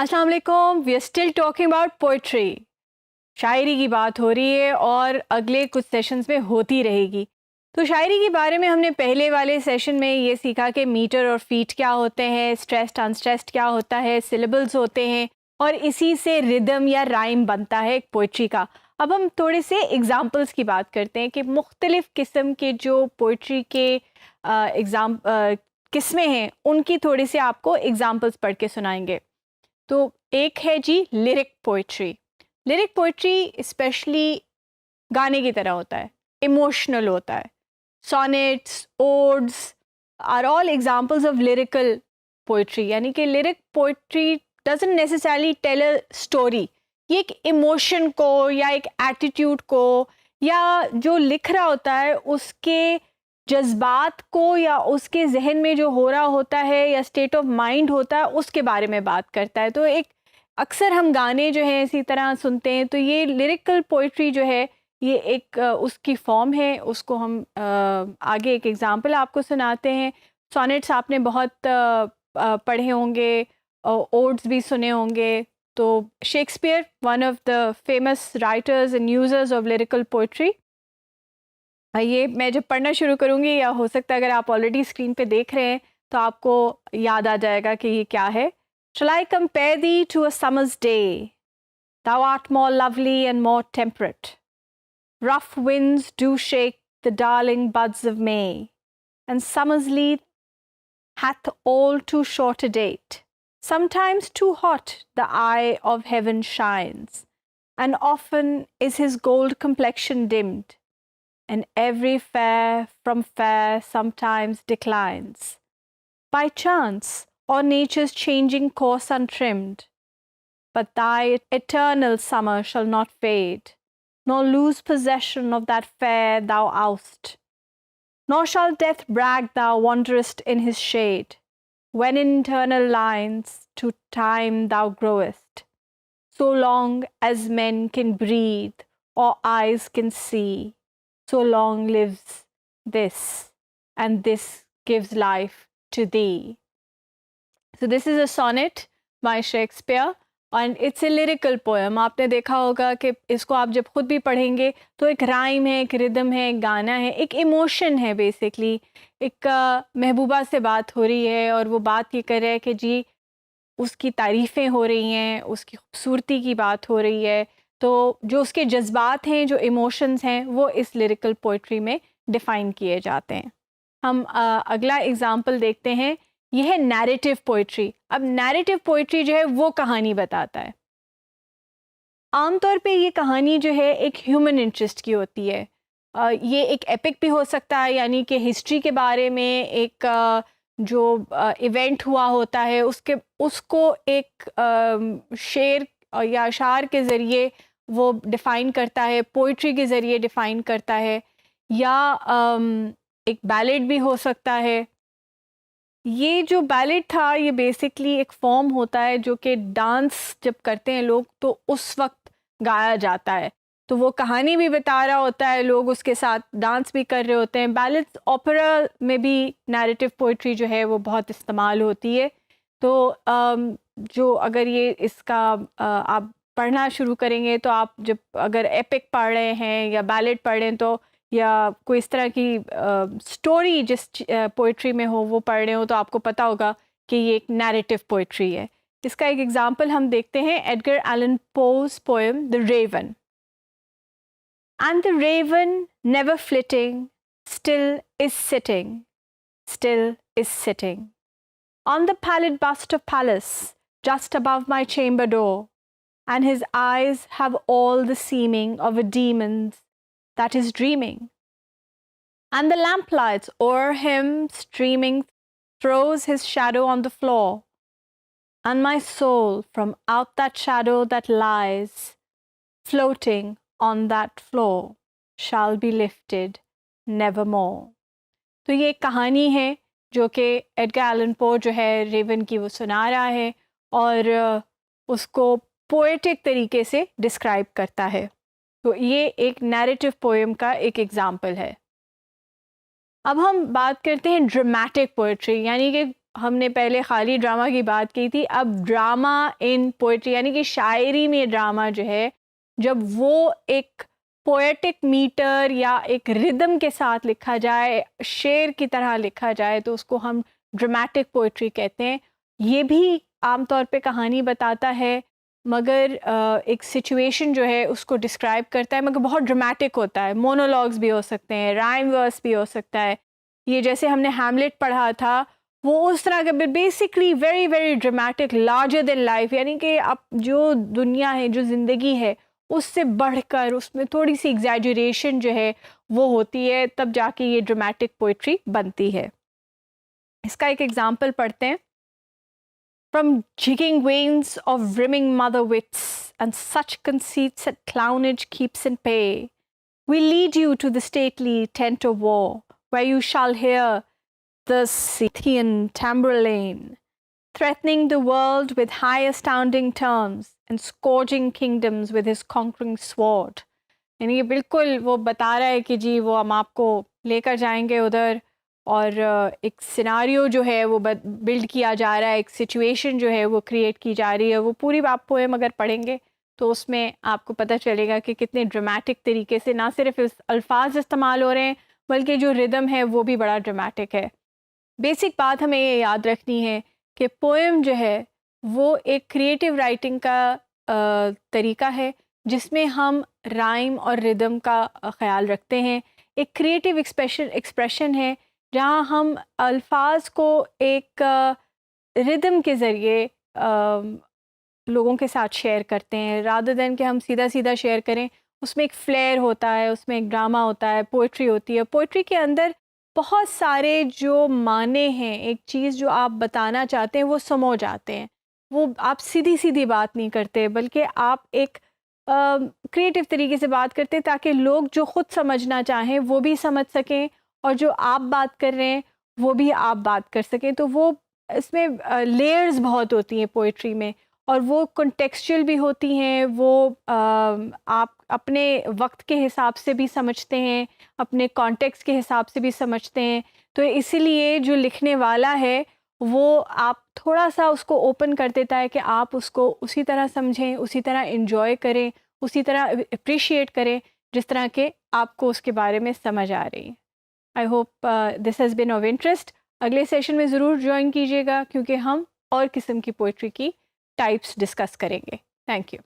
अस्सलाम वालेकुम। We are still talking about poetry. शायरी की बात हो रही है और अगले कुछ सेशंस में होती रहेगी। तो शायरी के बारे में हमने पहले वाले सेशन में ये सीखा कि मीटर और फीट क्या होते हैं, स्ट्रेस्ड अनस्ट्रेस्ड क्या होता है, सिलेबल्स होते हैं और इसी से रिदम या राइम बनता है एक पोइट्री का। अब हम थोड़े से एग्ज़ाम्पल्स की बात करते हैं कि मुख्तलिफ़ किस्म के जो पोइट्री के किस्में हैं उनकी थोड़ी सी आपको एग्ज़ाम्पल्स पढ़ के सुनाएंगे। तो एक है जी lyric poetry. Lyric poetry specially गाने की तरह होता है, इमोशनल होता है। Sonnets, odes are all examples of lyrical poetry. यानी कि lyric poetry doesn't necessarily tell a story. ये एक इमोशन को या एक एटीट्यूड को या जो लिख रहा होता है उसके जज्बात को या उसके जहन में जो हो रहा होता है या स्टेट ऑफ माइंड होता है उसके बारे में बात करता है। तो एक अक्सर हम गाने जो हैं इसी तरह सुनते हैं, तो ये लिरिकल पोइट्री जो है ये एक उसकी फॉर्म है। उसको हम आगे एक एग्जांपल आपको सुनाते हैं। सॉनेट्स आपने बहुत पढ़े होंगे, ओड्स भी सुने होंगे। तो Shakespeare, one of the famous writers and users of lyrical poetry. ये मैं जब पढ़ना शुरू करूँगी या हो सकता है अगर आप ऑलरेडी स्क्रीन पे देख रहे हैं तो आपको याद आ जाएगा कि ये क्या है। Shall I compare thee to a summer's day? Thou art more lovely and more temperate. Rough winds do shake the darling buds of May, and summer's leaf hath all too short a date. Sometimes too hot the eye of heaven shines, and often is his gold complexion dimmed, and every fair from fair sometimes declines, by chance or nature's changing course untrimmed. But thy eternal summer shall not fade, nor lose possession of that fair thou oust, nor shall death brag thou wanderest in his shade, when in eternal lines to time thou growest, so long as men can breathe or eyes can see, so long lives this, and this gives life to thee. So this is a sonnet by Shakespeare and it's a lyrical poem. आपने देखा होगा कि इसको आप जब खुद भी पढ़ेंगे तो एक राइम है, एक रिदम है, एक गाना है, एक इमोशन है। बेसिकली एक महबूबा से बात हो रही है और वो बात ये कर रहा है कि जी उसकी तारीफ़ें हो रही हैं, उसकी खूबसूरती की बात हो रही है। तो जो उसके जज्बात हैं, जो इमोशंस हैं, वो इस लिरिकल पोइट्री में डिफ़ाइन किए जाते हैं। हम अगला एग्ज़ाम्पल देखते हैं। यह है नैरेटिव पोइट्री। अब नैरेटिव पोइट्री जो है वो कहानी बताता है। आमतौर पे ये कहानी जो है एक ह्यूमन इंटरेस्ट की होती है। ये एक एपिक भी हो सकता है, यानी कि हिस्ट्री के बारे में एक जो इवेंट हुआ होता है उसको एक शेर या अशार के ज़रिए वो डिफ़ाइन करता है, पोइट्री के ज़रिए डिफ़ाइन करता है, या एक बैलेड भी हो सकता है। ये जो बैलेड था ये बेसिकली एक फॉर्म होता है जो कि डांस जब करते हैं लोग तो उस वक्त गाया जाता है। तो वो कहानी भी बता रहा होता है, लोग उसके साथ डांस भी कर रहे होते हैं। बैलेड्स, ओपेरा में भी नैरेटिव पोइट्री जो है वो बहुत इस्तेमाल होती है। तो जो अगर ये इसका आप पढ़ना शुरू करेंगे तो आप जब अगर एपिक पढ़ रहे हैं या बैलेड पढ़ रहे हैं तो या कोई इस तरह की स्टोरी जिस पोइट्री में हो वो पढ़ रहे हो तो आपको पता होगा कि ये एक नैरेटिव पोइट्री है। इसका एक एग्जांपल हम देखते हैं, Edgar Allan Poe's poem the raven. And the raven never flitting still is sitting, still is sitting on the pallid bust of Pallas just above my chamber door, and his eyes have all the seeming of a demon's that is dreaming, and the lamplights o'er him streaming throws his shadow on the floor, and my soul from out that shadow that lies floating on that floor shall be lifted nevermore. तो ये एक कहानी है जो कि Edgar Allan Poe जो है Raven की वो सुना रहा है और उसको पोएटिक तरीके से डिस्क्राइब करता है। तो ये एक नैरेटिव पोएम का एक एग्जाम्पल है। अब हम बात करते हैं ड्रामेटिक पोएट्री, यानी कि हमने पहले खाली ड्रामा की बात की थी, अब ड्रामा इन पोइट्री यानी कि शायरी में ड्रामा जो है, जब वो एक पोएटिक मीटर या एक रिदम के साथ लिखा जाए, शेर की तरह लिखा जाए, तो उसको हम ड्रामेटिक पोइट्री कहते हैं। ये भी आमतौर पे कहानी बताता है, मगर एक सिचुएशन जो है उसको डिस्क्राइब करता है, मगर बहुत ड्रामेटिक होता है। मोनोलॉग्स भी हो सकते हैं, राइम वर्स भी हो सकता है। ये जैसे हमने हैमलेट पढ़ा था, वो उस तरह का basically very very dramatic, larger than life, यानी कि अब जो दुनिया है, जो ज़िंदगी है, उससे बढ़कर उसमें थोड़ी सी एग्जैजरेशन जो है वो होती है, तब जाके ये ड्रामेटिक पोइट्री बनती है। इसका एक एग्जांपल पढ़ते हैं। From jigging veins of rimming mother wits and such conceits that clownage keeps in pay, we lead you to the stately tent of war, where you shall hear the Scythian tambourine, threatening the world with high astounding terms and scourging kingdoms with his conquering sword. यानी कि बिल्कुल वो बता रहा है कि जी वो हम आपको लेकर जाएंगे उधर, और एक सिनारियो जो है वो बिल्ड किया जा रहा है, एक सिचुएशन जो है वो क्रिएट की जा रही है। वो पूरी आप पोएम अगर पढ़ेंगे तो उसमें आपको पता चलेगा कि कितने ड्रामेटिक तरीके से ना सिर्फ अल्फाज इस्तेमाल हो रहे हैं, बल्कि जो रिदम है वो भी बड़ा ड्रामेटिक है। बेसिक बात हमें ये याद रखनी है कि पोएम जो है वो एक क्रिएटिव राइटिंग का तरीका है, जिसमें हम राइम और रिदम का ख्याल रखते हैं। एक क्रिएटिव एक्सप्रेशन है जहाँ हम अल्फाज को एक रिदम के ज़रिए लोगों के साथ शेयर करते हैं, रादर देन कि हम सीधा सीधा शेयर करें। उसमें एक फ्लेयर होता है, उसमें एक ड्रामा होता है, पोइट्री होती है। पोइट्री के अंदर बहुत सारे जो माने हैं, एक चीज़ जो आप बताना चाहते हैं वो समो जाते हैं। वो आप सीधी सीधी बात नहीं करते, बल्कि आप एक क्रिएटिव तरीके से बात करते हैं, ताकि लोग जो ख़ुद समझना चाहें वो भी समझ सकें, और जो आप बात कर रहे हैं वो भी आप बात कर सकें। तो वो इसमें लेयर्स बहुत होती हैं पोइट्री में, और वो कॉन्टेक्चुअल भी होती हैं। वो आप अपने वक्त के हिसाब से भी समझते हैं, अपने कॉन्टेक्स्ट के हिसाब से भी समझते हैं। तो इसीलिए जो लिखने वाला है वो आप थोड़ा सा उसको ओपन कर देता है कि आप उसको उसी तरह समझें, उसी तरह इन्जॉय करें, उसी तरह अप्रिशिएट करें जिस तरह के आपको उसके बारे में समझ आ रही है। I hope this has been of interest. अगले सेशन में ज़रूर ज्वाइन कीजिएगा, क्योंकि हम और किस्म की पोइट्री की टाइप्स डिस्कस करेंगे। Thank you.